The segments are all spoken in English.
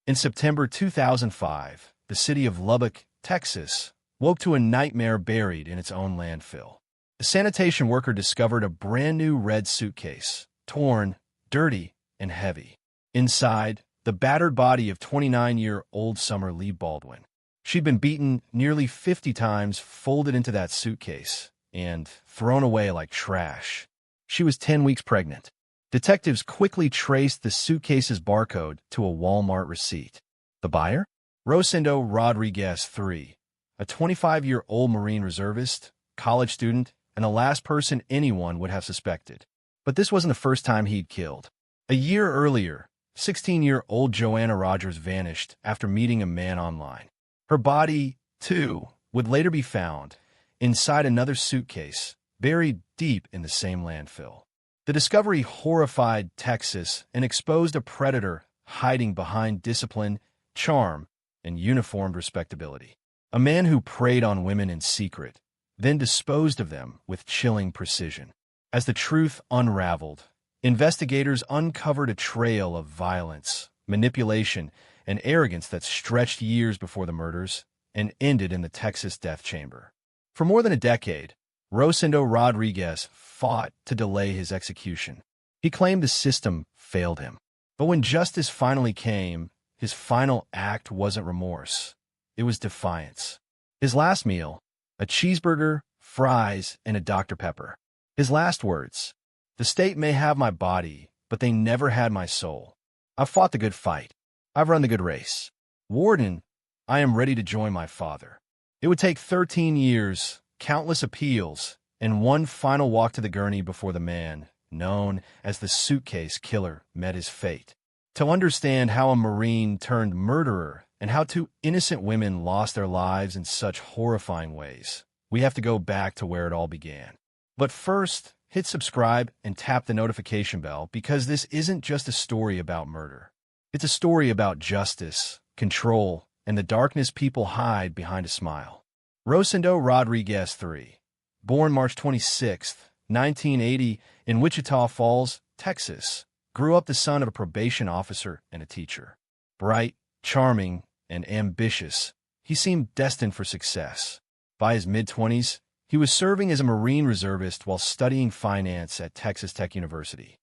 In September 2005, the city of Lubbock, Texas, woke to a nightmare buried in its own landfill. A sanitation worker discovered a brand-new red suitcase, torn, dirty, and heavy. Inside, the battered body of 29-year-old Summer Baldwin. She'd been beaten nearly 50 times, folded into that suitcase, and thrown away like trash. She was 10 weeks pregnant. Detectives quickly traced the suitcase's barcode to a Walmart receipt. The buyer? Rosendo Rodriguez III, a 25-year-old Marine reservist, college student, and the last person anyone would have suspected. But this wasn't the first time he'd killed. A year earlier, 16-year-old Joanna Rogers vanished after meeting a man online. Her body, too, would later be found inside another suitcase, buried deep in the same landfill. The discovery horrified Texas and exposed a predator hiding behind discipline, charm, and uniformed respectability. A man who preyed on women in secret, then disposed of them with chilling precision. As the truth unraveled, investigators uncovered a trail of violence, manipulation, and arrogance that stretched years before the murders and ended in the Texas death chamber. For more than a decade, Rosendo Rodriguez fought to delay his execution. He claimed the system failed him. But when justice finally came, his final act wasn't remorse. It was defiance. His last meal, a cheeseburger, fries, and a Dr. Pepper. His last words, "The state may have my body, but they never had my soul. I've fought the good fight. I've run the good race. Warden, I am ready to join my father." It would take 13 years, countless appeals, and one final walk to the gurney before the man, known as the Suitcase Killer, met his fate. To understand how a Marine turned murderer and how two innocent women lost their lives in such horrifying ways, we have to go back to where it all began. But first, hit subscribe and tap the notification bell, because this isn't just a story about murder. It's a story about justice, control, and the darkness people hide behind a smile. Rosendo Rodriguez III, born March 26, 1980, in Wichita Falls, Texas, grew up the son of a probation officer and a teacher. Bright, charming, and ambitious, he seemed destined for success. By his mid-20s, he was serving as a Marine reservist while studying finance at Texas Tech University.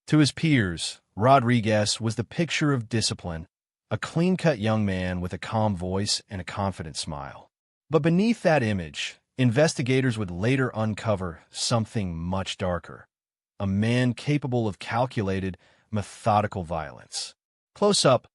To his peers, Rodriguez was the picture of discipline, a clean-cut young man with a calm voice and a confident smile. But beneath that image, investigators would later uncover something much darker. A man capable of calculated, methodical violence. Close up,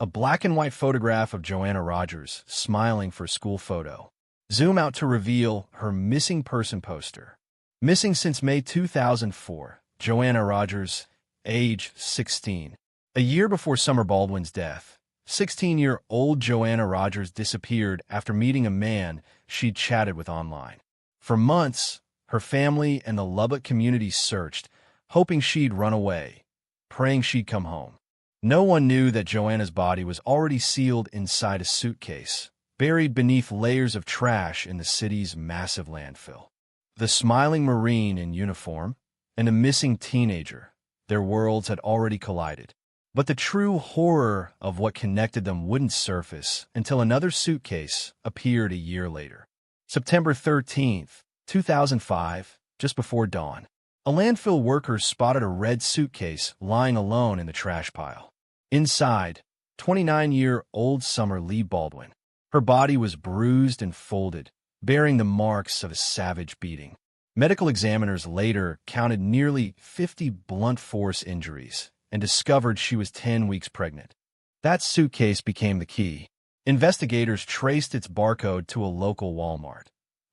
a black-and-white photograph of Joanna Rogers smiling for a school photo. Zoom out to reveal her missing person poster. Missing since May 2004, Joanna Rogers, age 16. A year before Summer Baldwin's death, 16-year-old Joanna Rogers disappeared after meeting a man she'd chatted with online. For months, her family and the Lubbock community searched, hoping she'd run away, praying she'd come home. No one knew that Joanna's body was already sealed inside a suitcase, buried beneath layers of trash in the city's massive landfill. The smiling Marine in uniform and a missing teenager, their worlds had already collided. But the true horror of what connected them wouldn't surface until another suitcase appeared a year later. September 13, 2005, just before dawn. A landfill worker spotted a red suitcase lying alone in the trash pile. Inside, 29-year-old Summer Baldwin. Her body was bruised and folded, bearing the marks of a savage beating. Medical examiners later counted nearly 50 blunt force injuries and discovered she was 10 weeks pregnant. That suitcase became the key. Investigators traced its barcode to a local Walmart,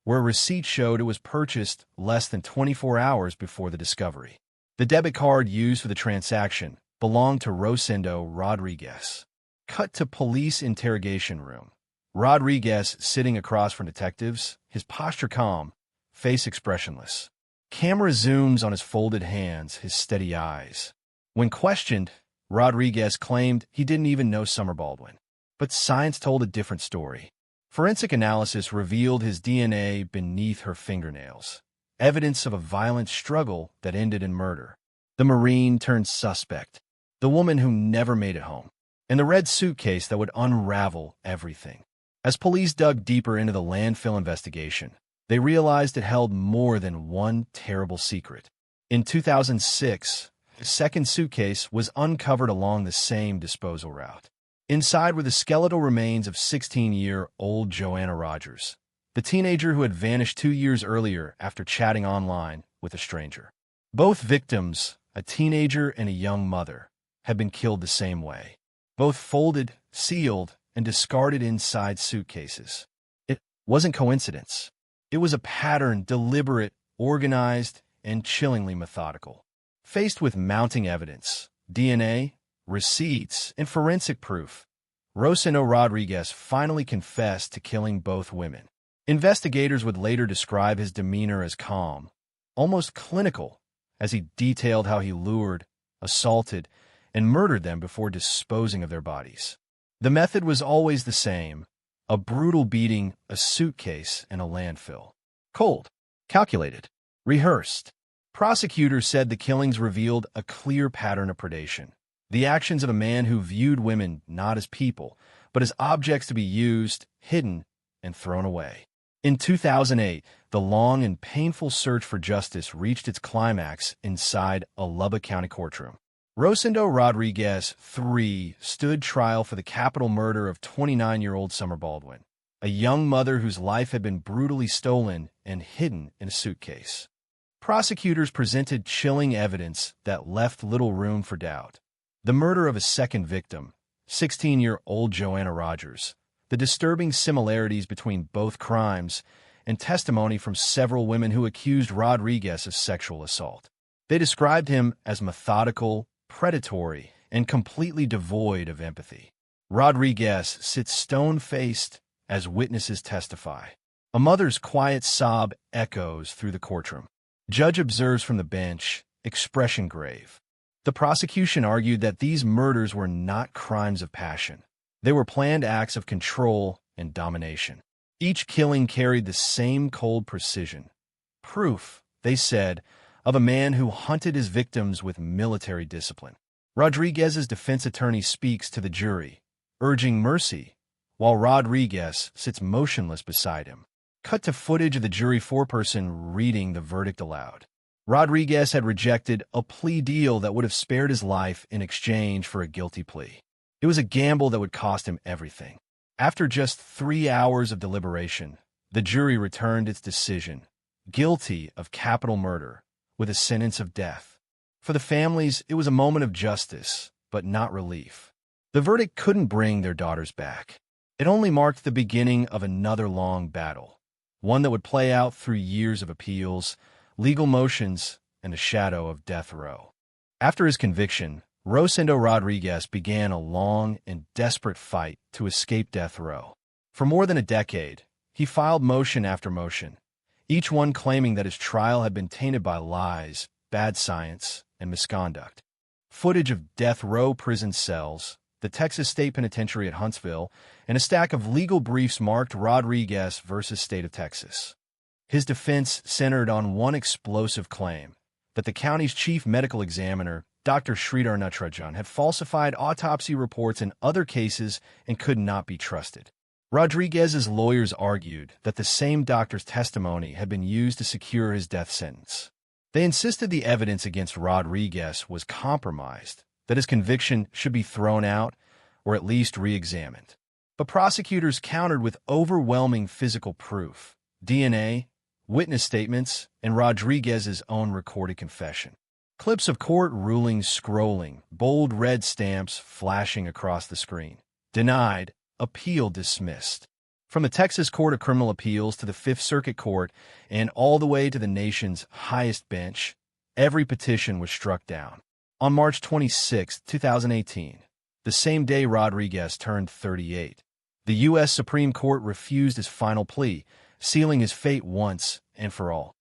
where a receipt showed it was purchased less than 24 hours before the discovery. The debit card used for the transaction belonged to Rosendo Rodriguez. Cut to police interrogation room. Rodriguez sitting across from detectives, his posture calm, face expressionless. Camera zooms on his folded hands, his steady eyes. When questioned, Rodriguez claimed he didn't even know Summer Baldwin. But science told a different story. Forensic analysis revealed his DNA beneath her fingernails, evidence of a violent struggle that ended in murder. The Marine turned suspect, the woman who never made it home. and the red suitcase that would unravel everything. As police dug deeper into the landfill investigation, they realized it held more than one terrible secret. In 2006, a second suitcase was uncovered along the same disposal route. Inside were the skeletal remains of 16-year-old Joanna Rogers, the teenager who had vanished 2 years earlier after chatting online with a stranger. Both victims, a teenager and a young mother, had been killed the same way. Both folded, sealed, and discarded inside suitcases. It wasn't coincidence. It was a pattern, deliberate, organized, and chillingly methodical. Faced with mounting evidence, DNA, receipts, and forensic proof, Rosendo Rodriguez finally confessed to killing both women. Investigators would later describe his demeanor as calm, almost clinical, as he detailed how he lured, assaulted, and murdered them before disposing of their bodies. The method was always the same: a brutal beating, a suitcase, and a landfill. Cold, calculated, rehearsed. Prosecutors said the killings revealed a clear pattern of predation, the actions of a man who viewed women not as people, but as objects to be used, hidden, and thrown away. In 2008, the long and painful search for justice reached its climax inside a Lubbock County courtroom. Rosendo Rodriguez III stood trial for the capital murder of 29-year-old Summer Baldwin, a young mother whose life had been brutally stolen and hidden in a suitcase. Prosecutors presented chilling evidence that left little room for doubt. The murder of a second victim, 16-year-old Joanna Rogers, the disturbing similarities between both crimes, and testimony from several women who accused Rodriguez of sexual assault. They described him as methodical, predatory, and completely devoid of empathy. Rodriguez sits stone-faced as witnesses testify. A mother's quiet sob echoes through the courtroom. Judge observes from the bench, expression grave. The prosecution argued that these murders were not crimes of passion. They were planned acts of control and domination. Each killing carried the same cold precision. Proof, they said, of a man who hunted his victims with military discipline. Rodriguez's defense attorney speaks to the jury, urging mercy, while Rodriguez sits motionless beside him. Cut to footage of the jury foreperson reading the verdict aloud. Rodriguez had rejected a plea deal that would have spared his life in exchange for a guilty plea. It was a gamble that would cost him everything. After just 3 hours of deliberation, the jury returned its decision, guilty of capital murder, with a sentence of death. For the families, it was a moment of justice, but not relief. The verdict couldn't bring their daughters back. It only marked the beginning of another long battle, one that would play out through years of appeals, legal motions, and a shadow of death row. After his conviction, Rosendo Rodriguez began a long and desperate fight to escape death row. For more than a decade, he filed motion after motion, each one claiming that his trial had been tainted by lies, bad science, and misconduct. Footage of death row prison cells, the Texas State Penitentiary at Huntsville, and a stack of legal briefs marked Rodriguez versus State of Texas. His defense centered on one explosive claim, that the county's chief medical examiner, Dr. Sridhar Natarajan, had falsified autopsy reports in other cases and could not be trusted. Rodriguez's lawyers argued that the same doctor's testimony had been used to secure his death sentence. They insisted the evidence against Rodriguez was compromised, that his conviction should be thrown out or at least re-examined. But prosecutors countered with overwhelming physical proof, DNA, witness statements, and Rodriguez's own recorded confession. Clips of court rulings scrolling, bold red stamps flashing across the screen. Denied, appeal dismissed. From the Texas Court of Criminal Appeals to the Fifth Circuit Court and all the way to the nation's highest bench, every petition was struck down. On March 26, 2018, the same day Rodriguez turned 38, the U.S. Supreme Court refused his final plea, sealing his fate once and for all.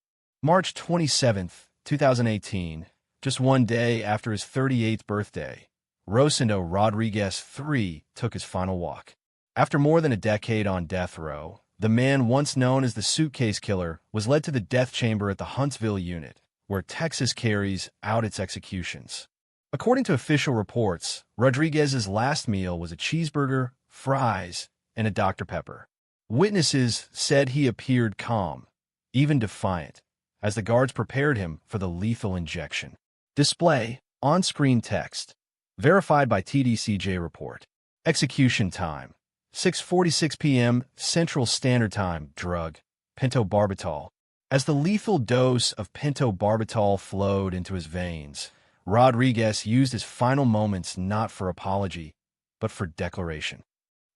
March 27, 2018, just one day after his 38th birthday, Rosendo Rodriguez III took his final walk. After more than a decade on death row, the man once known as the Suitcase Killer was led to the death chamber at the Huntsville unit, where Texas carries out its executions. According to official reports, Rodriguez's last meal was a cheeseburger, fries, and a Dr. Pepper. Witnesses said he appeared calm, even defiant, as the guards prepared him for the lethal injection. Display, on-screen text, verified by TDCJ report. Execution time, 6:46 p.m. Central Standard Time. Drug, pentobarbital. As the lethal dose of pentobarbital flowed into his veins, Rodriguez used his final moments not for apology, but for declaration.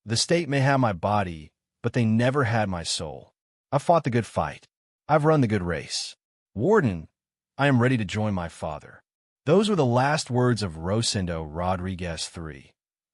The state may have my body, but they never had my soul. I fought the good fight. I've run the good race. Warden, I am ready to join my father. Those were the last words of Rosendo Rodriguez III,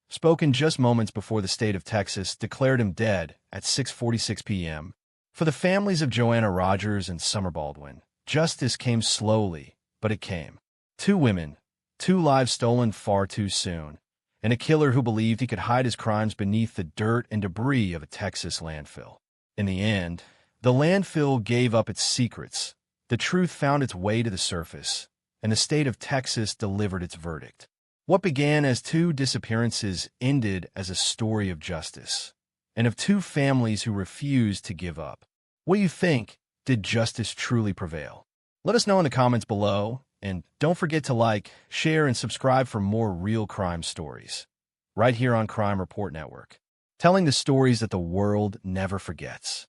spoken just moments before the state of Texas declared him dead at 6:46 p.m. For the families of Joanna Rogers and Summer Baldwin, justice came slowly, but it came. 2 women, 2 lives stolen far too soon, and a killer who believed he could hide his crimes beneath the dirt and debris of a Texas landfill. In the end, the landfill gave up its secrets, the truth found its way to the surface, and the state of Texas delivered its verdict. What began as 2 disappearances ended as a story of justice, and of 2 families who refused to give up. What do you think? Did justice truly prevail? Let us know in the comments below, and don't forget to like, share, and subscribe for more real crime stories, right here on Crime Report Network, telling the stories that the world never forgets.